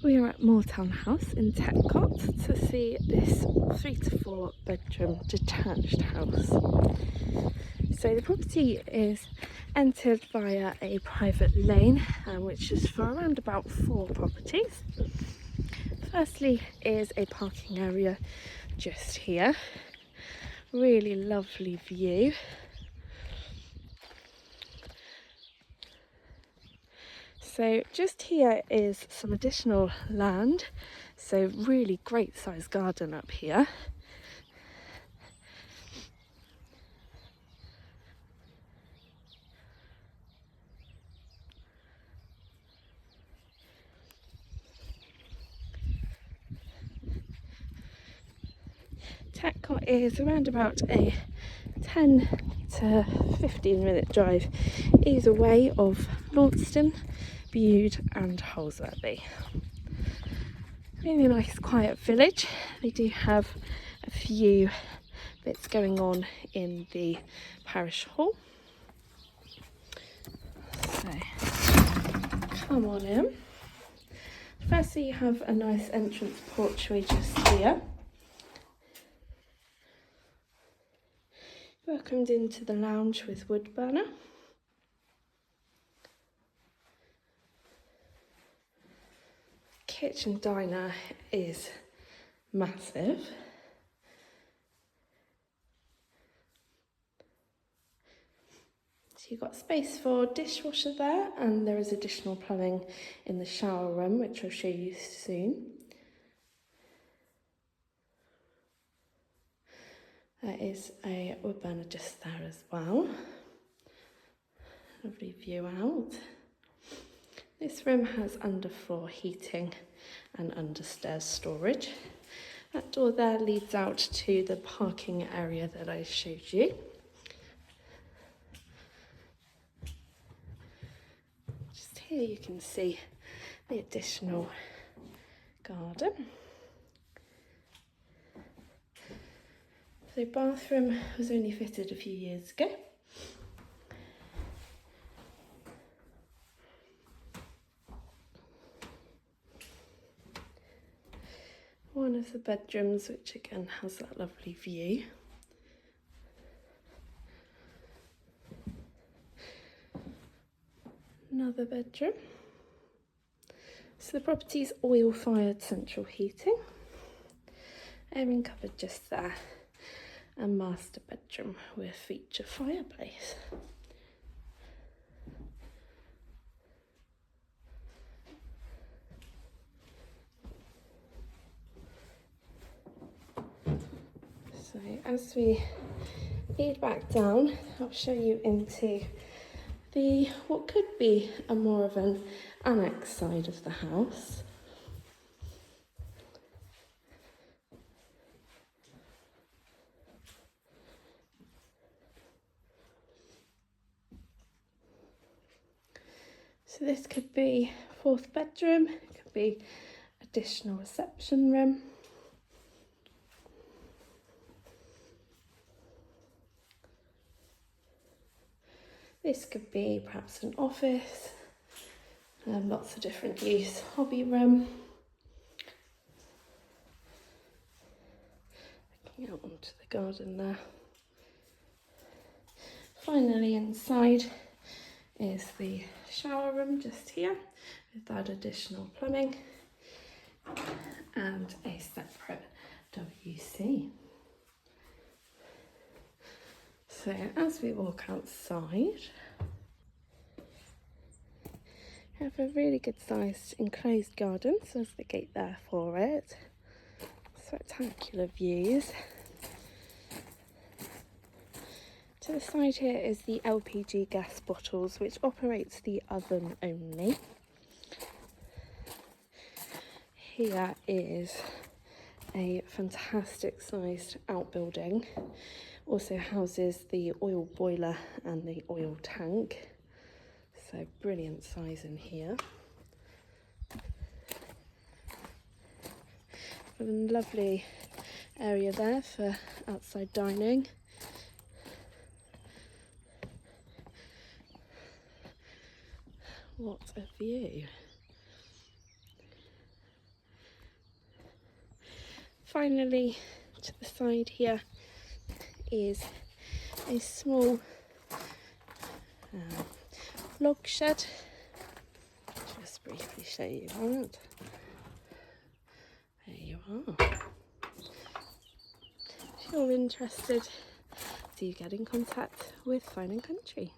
We are at Moortown house in Tetcott to see this 3 to 4 bedroom detached house. So the property is entered via a private lane, which is for around about 4 properties. Firstly is a parking area just here. Really lovely view. So just here is some additional land, so really great sized garden up here. Tetcott is around about a 10 to 15 minute drive either way of Launceston, Bude and Holsworthy. Really nice quiet village. They do have a few bits going on in the parish hall. So come on in. Firstly you have a nice entrance porchway just here. Welcomed into the lounge with wood burner. Kitchen diner is massive. So you've got space for dishwasher there, and there is additional plumbing in the shower room, which I'll show you soon. There is a wood burner just there as well. Lovely view out. This room has underfloor heating and understairs storage. That door there leads out to the parking area that I showed you. Just here you can see the additional garden. The bathroom was only fitted a few years ago. One of the bedrooms, which again has that lovely view. Another bedroom. So the property's oil-fired central heating. Airing cupboard just there. And master bedroom with feature fireplace. So as we lead back down, I'll show you into the what could be a more of an annex side of the house. So this could be 4th bedroom, it could be additional reception room. This could be perhaps an office, lots of different use, hobby room. Looking out onto the garden there. Finally inside is the shower room just here with that additional plumbing and a separate WC. So as we walk outside, we have a really good sized enclosed garden, so there's the gate there for it. Spectacular views. To the side here is the LPG gas bottles, which operates the oven only. Here is a fantastic sized outbuilding. Also houses the oil boiler and the oil tank. So brilliant size in here. A lovely area there for outside dining. What a view. finally, to the side here is a small log shed. Just briefly show you that. There you are. If you're interested, do get in contact with Fine and Country.